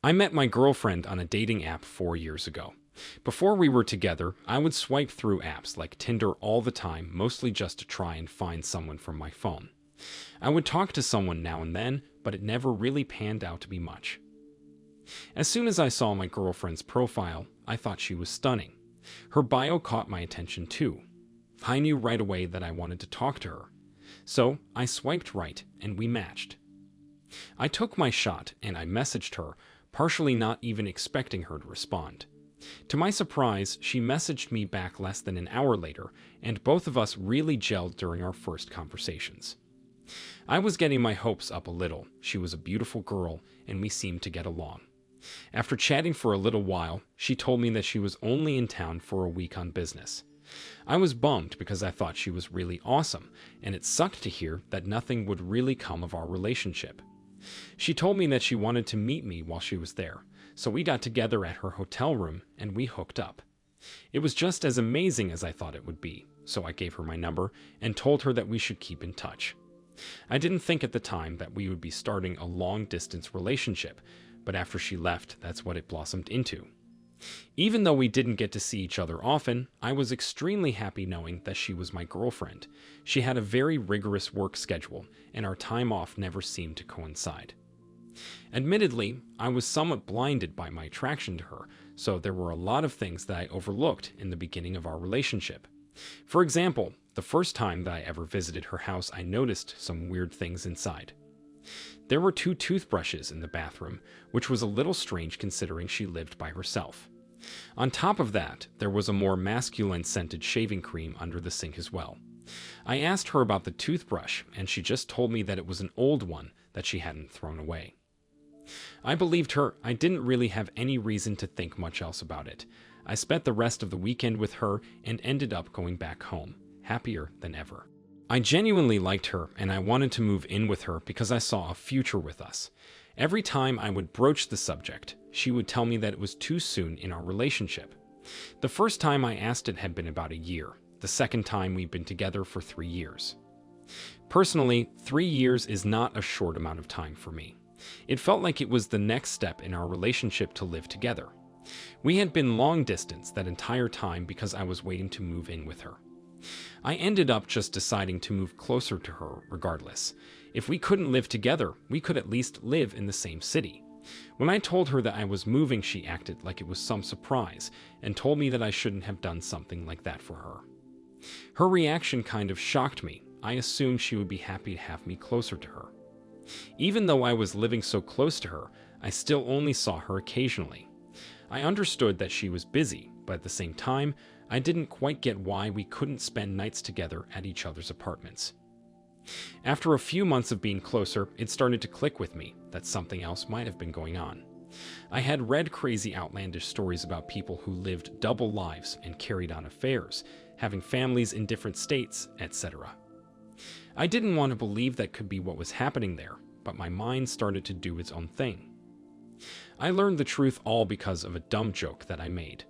I met my girlfriend on a dating app 4 years ago. Before we were together, I would swipe through apps like Tinder all the time, mostly just to try and find someone from my phone. I would talk to someone now and then, but it never really panned out to be much. As soon as I saw my girlfriend's profile, I thought she was stunning. Her bio caught my attention too. I knew right away that I wanted to talk to her. So I swiped right and we matched. I took my shot and I messaged her, partially not even expecting her to respond. To my surprise, she messaged me back less than an hour later, and both of us really gelled during our first conversations. I was getting my hopes up a little. She was a beautiful girl, and we seemed to get along. After chatting for a little while, she told me that she was only in town for a week on business. I was bummed because I thought she was really awesome, and it sucked to hear that nothing would really come of our relationship. She told me that she wanted to meet me while she was there, so we got together at her hotel room and we hooked up. It was just as amazing as I thought it would be, so I gave her my number and told her that we should keep in touch. I didn't think at the time that we would be starting a long-distance relationship, but after she left, that's what it blossomed into. Even though we didn't get to see each other often, I was extremely happy knowing that she was my girlfriend. She had a very rigorous work schedule, and our time off never seemed to coincide. Admittedly, I was somewhat blinded by my attraction to her, so there were a lot of things that I overlooked in the beginning of our relationship. For example, the first time that I ever visited her house, I noticed some weird things inside. There were 2 toothbrushes in the bathroom, which was a little strange considering she lived by herself. On top of that, there was a more masculine scented shaving cream under the sink as well. I asked her about the toothbrush, and she just told me that it was an old one that she hadn't thrown away. I believed her. I didn't really have any reason to think much else about it. I spent the rest of the weekend with her and ended up going back home, happier than ever. I genuinely liked her and I wanted to move in with her because I saw a future with us. Every time I would broach the subject, she would tell me that it was too soon in our relationship. The first time I asked it had been about a year. The second time we'd been together for 3 years. Personally, 3 years is not a short amount of time for me. It felt like it was the next step in our relationship to live together. We had been long distance that entire time because I was waiting to move in with her. I ended up just deciding to move closer to her regardless. If we couldn't live together, we could at least live in the same city. When I told her that I was moving, she acted like it was some surprise and told me that I shouldn't have done something like that for her. Her reaction kind of shocked me. I assumed she would be happy to have me closer to her. Even though I was living so close to her, I still only saw her occasionally. I understood that she was busy, but at the same time, I didn't quite get why we couldn't spend nights together at each other's apartments. After a few months of being closer, it started to click with me that something else might have been going on. I had read crazy outlandish stories about people who lived double lives and carried on affairs, having families in different states, etc. I didn't want to believe that could be what was happening there, but my mind started to do its own thing. I learned the truth all because of a dumb joke that I made.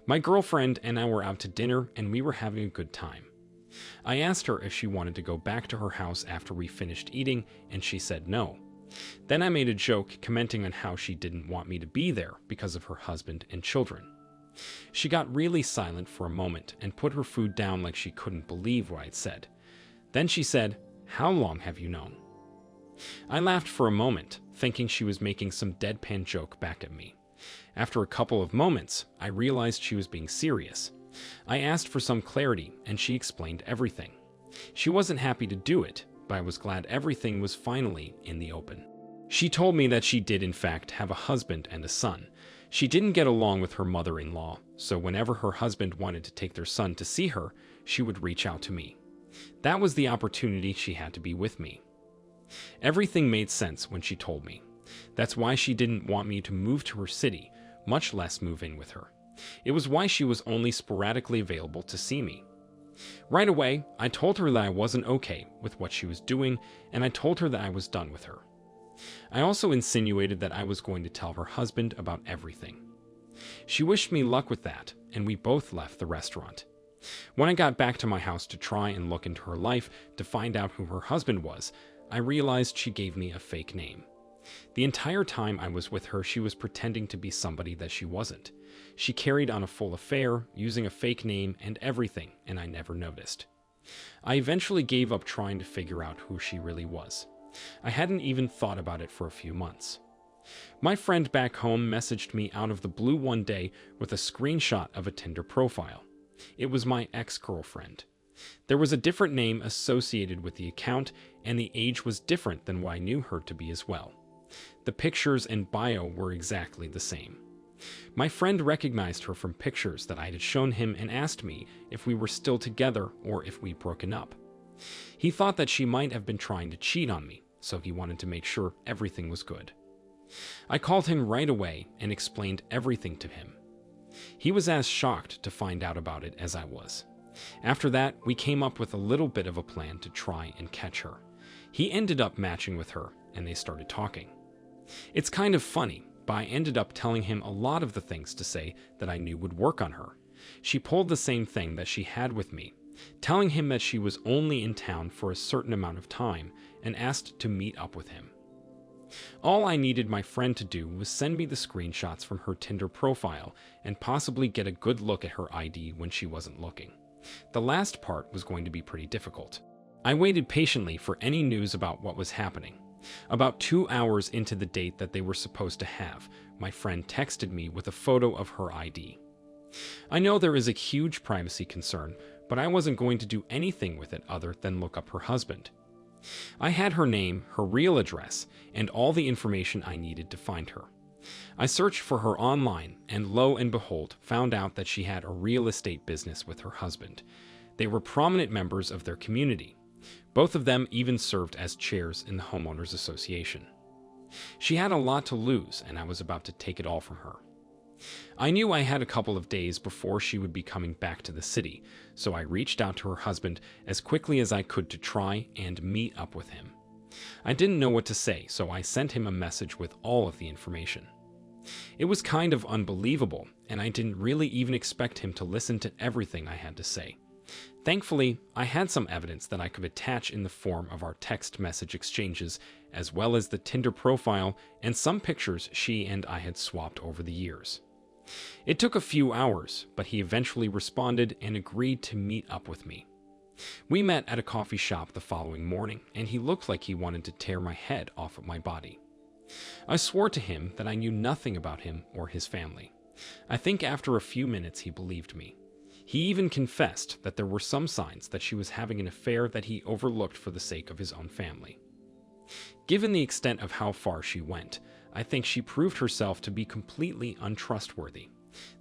My girlfriend and I were out to dinner and we were having a good time. I asked her if she wanted to go back to her house after we finished eating, and she said no. Then I made a joke commenting on how she didn't want me to be there because of her husband and children. She got really silent for a moment and put her food down like she couldn't believe what I'd said. Then she said, "How long have you known?" I laughed for a moment, thinking she was making some deadpan joke back at me. After a couple of moments, I realized she was being serious. I asked for some clarity, and she explained everything. She wasn't happy to do it, but I was glad everything was finally in the open. She told me that she did in fact have a husband and a son. She didn't get along with her mother-in-law, so whenever her husband wanted to take their son to see her, she would reach out to me. That was the opportunity she had to be with me. Everything made sense when she told me. That's why she didn't want me to move to her city, much less move in with her. It was why she was only sporadically available to see me. Right away, I told her that I wasn't okay with what she was doing, and I told her that I was done with her. I also insinuated that I was going to tell her husband about everything. She wished me luck with that, and we both left the restaurant. When I got back to my house to try and look into her life to find out who her husband was, I realized she gave me a fake name. The entire time I was with her, she was pretending to be somebody that she wasn't. She carried on a full affair, using a fake name and everything, and I never noticed. I eventually gave up trying to figure out who she really was. I hadn't even thought about it for a few months. My friend back home messaged me out of the blue one day with a screenshot of a Tinder profile. It was my ex-girlfriend. There was a different name associated with the account, and the age was different than what I knew her to be as well. The pictures and bio were exactly the same. My friend recognized her from pictures that I had shown him and asked me if we were still together or if we'd broken up. He thought that she might have been trying to cheat on me, so he wanted to make sure everything was good. I called him right away and explained everything to him. He was as shocked to find out about it as I was. After that, we came up with a little bit of a plan to try and catch her. He ended up matching with her, and they started talking. It's kind of funny, but I ended up telling him a lot of the things to say that I knew would work on her. She pulled the same thing that she had with me, telling him that she was only in town for a certain amount of time and asked to meet up with him. All I needed my friend to do was send me the screenshots from her Tinder profile and possibly get a good look at her ID when she wasn't looking. The last part was going to be pretty difficult. I waited patiently for any news about what was happening. About 2 hours into the date that they were supposed to have, my friend texted me with a photo of her ID. I know there is a huge privacy concern, but I wasn't going to do anything with it other than look up her husband. I had her name, her real address, and all the information I needed to find her. I searched for her online, and lo and behold, found out that she had a real estate business with her husband. They were prominent members of their community. Both of them even served as chairs in the homeowners association. She had a lot to lose, and I was about to take it all from her. I knew I had a couple of days before she would be coming back to the city, so I reached out to her husband as quickly as I could to try and meet up with him. I didn't know what to say, so I sent him a message with all of the information. It was kind of unbelievable, and I didn't really even expect him to listen to everything I had to say. Thankfully, I had some evidence that I could attach in the form of our text message exchanges, as well as the Tinder profile and some pictures she and I had swapped over the years. It took a few hours, but he eventually responded and agreed to meet up with me. We met at a coffee shop the following morning, and he looked like he wanted to tear my head off of my body. I swore to him that I knew nothing about him or his family. I think after a few minutes he believed me. He even confessed that there were some signs that she was having an affair that he overlooked for the sake of his own family. Given the extent of how far she went, I think she proved herself to be completely untrustworthy.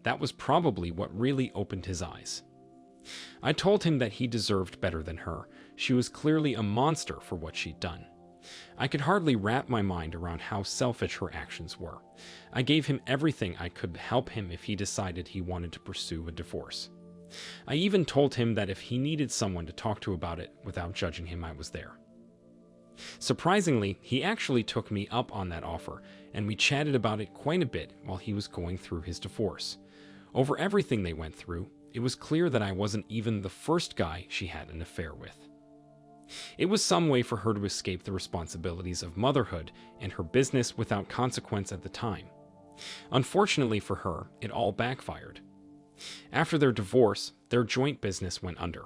That was probably what really opened his eyes. I told him that he deserved better than her. She was clearly a monster for what she'd done. I could hardly wrap my mind around how selfish her actions were. I gave him everything I could to help him if he decided he wanted to pursue a divorce. I even told him that if he needed someone to talk to about it without judging him, I was there. Surprisingly, he actually took me up on that offer, and we chatted about it quite a bit while he was going through his divorce. Over everything they went through, it was clear that I wasn't even the first guy she had an affair with. It was some way for her to escape the responsibilities of motherhood and her business without consequence at the time. Unfortunately for her, it all backfired. After their divorce, their joint business went under.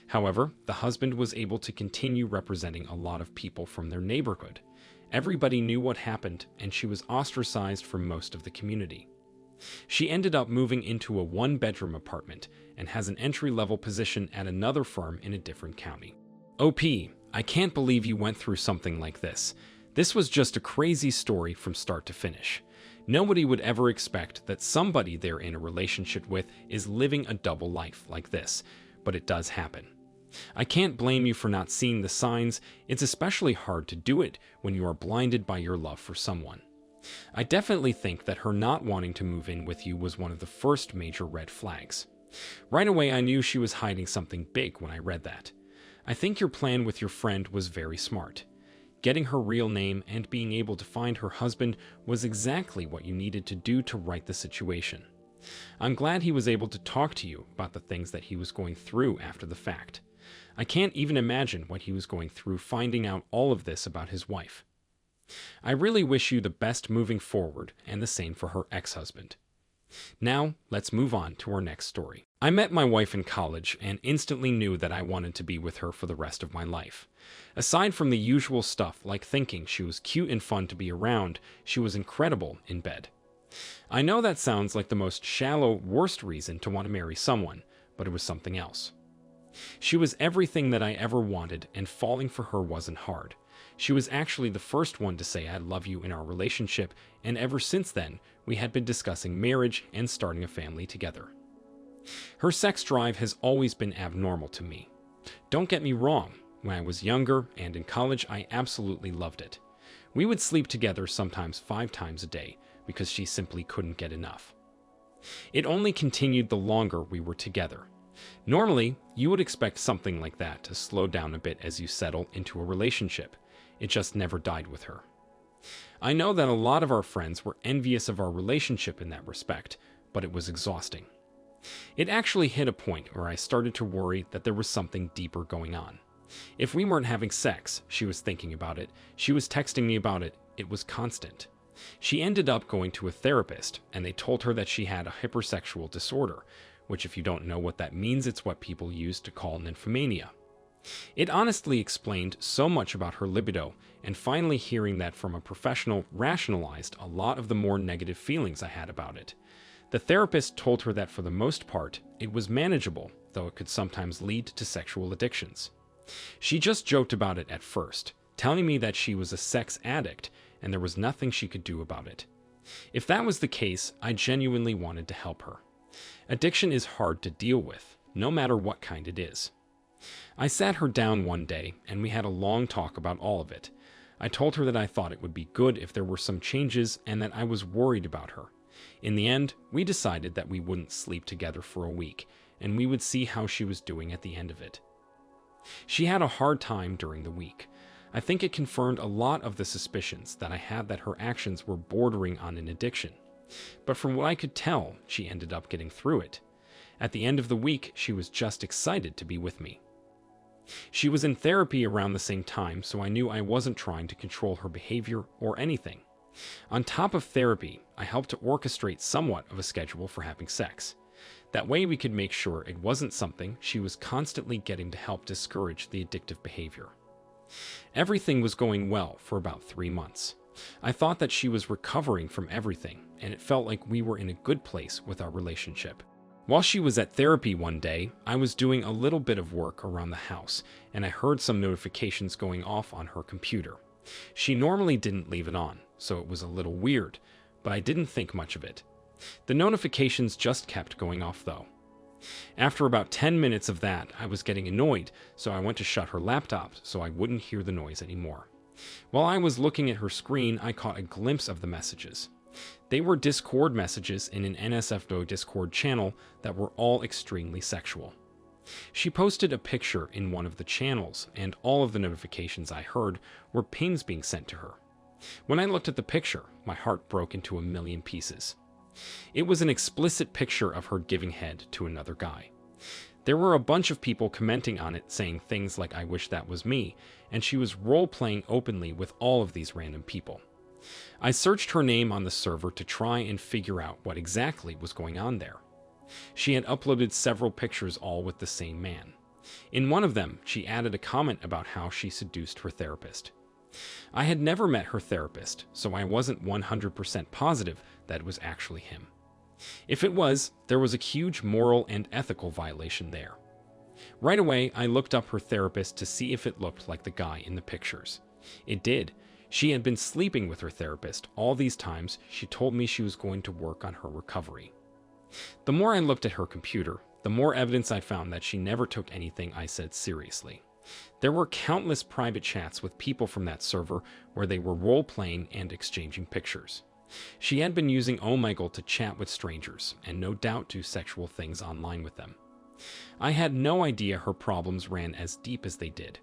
However, the husband was able to continue representing a lot of people from their neighborhood. Everybody knew what happened, and she was ostracized from most of the community. She ended up moving into a one-bedroom apartment and has an entry-level position at another firm in a different county. OP, I can't believe you went through something like this. This was just a crazy story from start to finish. Nobody would ever expect that somebody they're in a relationship with is living a double life like this, but it does happen. I can't blame you for not seeing the signs. It's especially hard to do it when you are blinded by your love for someone. I definitely think that her not wanting to move in with you was one of the first major red flags. Right away, I knew she was hiding something big when I read that. I think your plan with your friend was very smart. Getting her real name and being able to find her husband was exactly what you needed to do to right the situation. I'm glad he was able to talk to you about the things that he was going through after the fact. I can't even imagine what he was going through finding out all of this about his wife. I really wish you the best moving forward, and the same for her ex-husband. Now, let's move on to our next story. I met my wife in college and instantly knew that I wanted to be with her for the rest of my life. Aside from the usual stuff like thinking she was cute and fun to be around, she was incredible in bed. I know that sounds like the most shallow, worst reason to want to marry someone, but it was something else. She was everything that I ever wanted, and falling for her wasn't hard. She was actually the first one to say I love you in our relationship, and ever since then, we had been discussing marriage and starting a family together. Her sex drive has always been abnormal to me. Don't get me wrong, when I was younger and in college, I absolutely loved it. We would sleep together sometimes 5 times a day because she simply couldn't get enough. It only continued the longer we were together. Normally, you would expect something like that to slow down a bit as you settle into a relationship. It just never died with her. I know that a lot of our friends were envious of our relationship in that respect, but it was exhausting. It actually hit a point where I started to worry that there was something deeper going on. If we weren't having sex, she was thinking about it, she was texting me about it, it was constant. She ended up going to a therapist, and they told her that she had a hypersexual disorder, which if you don't know what that means, it's what people use to call nymphomania. It honestly explained so much about her libido, and finally hearing that from a professional rationalized a lot of the more negative feelings I had about it. The therapist told her that for the most part, it was manageable, though it could sometimes lead to sexual addictions. She just joked about it at first, telling me that she was a sex addict and there was nothing she could do about it. If that was the case, I genuinely wanted to help her. Addiction is hard to deal with, no matter what kind it is. I sat her down one day and we had a long talk about all of it. I told her that I thought it would be good if there were some changes and that I was worried about her. In the end, we decided that we wouldn't sleep together for a week, and we would see how she was doing at the end of it. She had a hard time during the week. I think it confirmed a lot of the suspicions that I had that her actions were bordering on an addiction. But from what I could tell, she ended up getting through it. At the end of the week, she was just excited to be with me. She was in therapy around the same time, so I knew I wasn't trying to control her behavior or anything. On top of therapy, I helped to orchestrate somewhat of a schedule for having sex. That way we could make sure it wasn't something she was constantly getting to help discourage the addictive behavior. Everything was going well for about 3 months. I thought that she was recovering from everything, and it felt like we were in a good place with our relationship. While she was at therapy one day, I was doing a little bit of work around the house, and I heard some notifications going off on her computer. She normally didn't leave it on, so it was a little weird, but I didn't think much of it. The notifications just kept going off though. After about 10 minutes of that, I was getting annoyed, so I went to shut her laptop so I wouldn't hear the noise anymore. While I was looking at her screen, I caught a glimpse of the messages. They were Discord messages in an NSFW Discord channel that were all extremely sexual. She posted a picture in one of the channels, and all of the notifications I heard were pings being sent to her. When I looked at the picture, my heart broke into a million pieces. It was an explicit picture of her giving head to another guy. There were a bunch of people commenting on it saying things like "I wish that was me," and she was role-playing openly with all of these random people. I searched her name on the server to try and figure out what exactly was going on there. She had uploaded several pictures all with the same man. In one of them, she added a comment about how she seduced her therapist. I had never met her therapist, so I wasn't 100% positive that it was actually him. If it was, there was a huge moral and ethical violation there. Right away, I looked up her therapist to see if it looked like the guy in the pictures. It did. She had been sleeping with her therapist all these times. She told me she was going to work on her recovery. The more I looked at her computer, the more evidence I found that she never took anything I said seriously. There were countless private chats with people from that server where they were role-playing and exchanging pictures. She had been using Omegle to chat with strangers, and no doubt do sexual things online with them. I had no idea her problems ran as deep as they did.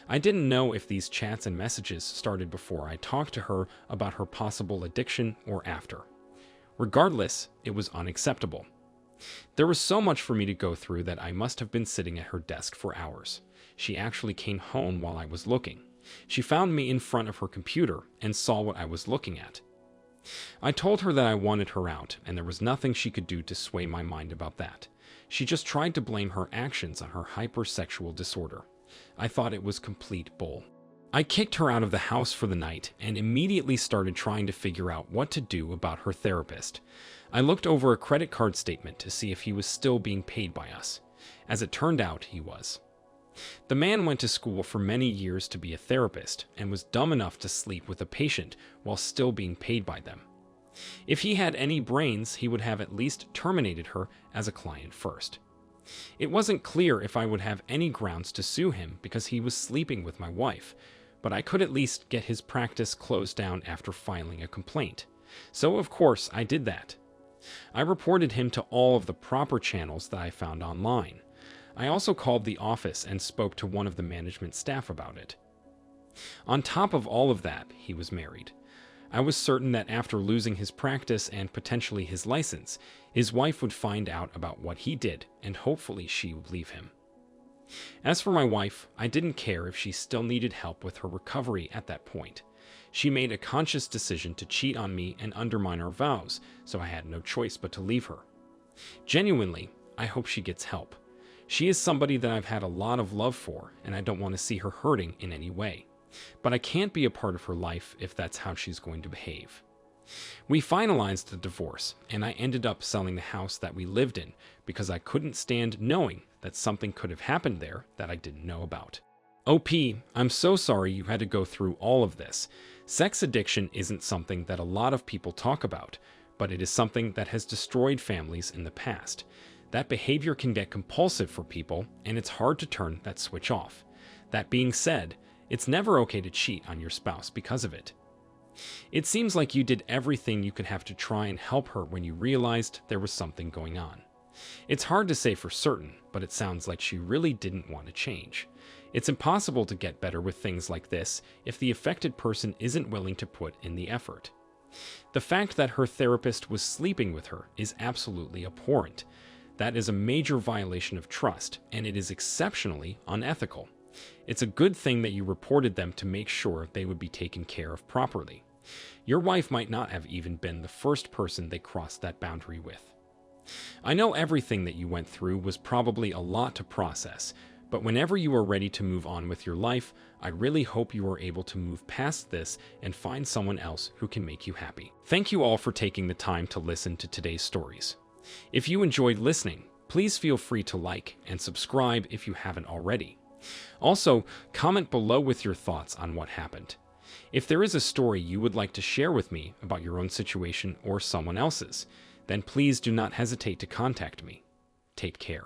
I didn't know if these chats and messages started before I talked to her about her possible addiction or after. Regardless, it was unacceptable. There was so much for me to go through that I must have been sitting at her desk for hours. She actually came home while I was looking. She found me in front of her computer and saw what I was looking at. I told her that I wanted her out, and there was nothing she could do to sway my mind about that. She just tried to blame her actions on her hypersexual disorder. I thought it was complete bull. I kicked her out of the house for the night and immediately started trying to figure out what to do about her therapist. I looked over a credit card statement to see if he was still being paid by us. As it turned out, he was. The man went to school for many years to be a therapist and was dumb enough to sleep with a patient while still being paid by them. If he had any brains, he would have at least terminated her as a client first. It wasn't clear if I would have any grounds to sue him because he was sleeping with my wife, but I could at least get his practice closed down after filing a complaint. So of course I did that. I reported him to all of the proper channels that I found online. I also called the office and spoke to one of the management staff about it. On top of all of that, he was married. I was certain that after losing his practice and potentially his license, his wife would find out about what he did and hopefully she would leave him. As for my wife, I didn't care if she still needed help with her recovery at that point. She made a conscious decision to cheat on me and undermine our vows, so I had no choice but to leave her. Genuinely, I hope she gets help. She is somebody that I've had a lot of love for, and I don't want to see her hurting in any way. But I can't be a part of her life if that's how she's going to behave. We finalized the divorce, and I ended up selling the house that we lived in because I couldn't stand knowing that something could have happened there that I didn't know about. OP, I'm so sorry you had to go through all of this. Sex addiction isn't something that a lot of people talk about, but it is something that has destroyed families in the past. That behavior can get compulsive for people, and it's hard to turn that switch off. That being said, it's never okay to cheat on your spouse because of it. It seems like you did everything you could have to try and help her when you realized there was something going on. It's hard to say for certain, but it sounds like she really didn't want to change. It's impossible to get better with things like this if the affected person isn't willing to put in the effort. The fact that her therapist was sleeping with her is absolutely abhorrent. That is a major violation of trust, and it is exceptionally unethical. It's a good thing that you reported them to make sure they would be taken care of properly. Your wife might not have even been the first person they crossed that boundary with. I know everything that you went through was probably a lot to process, but whenever you are ready to move on with your life, I really hope you are able to move past this and find someone else who can make you happy. Thank you all for taking the time to listen to today's stories. If you enjoyed listening, please feel free to like and subscribe if you haven't already. Also, comment below with your thoughts on what happened. If there is a story you would like to share with me about your own situation or someone else's, then please do not hesitate to contact me. Take care.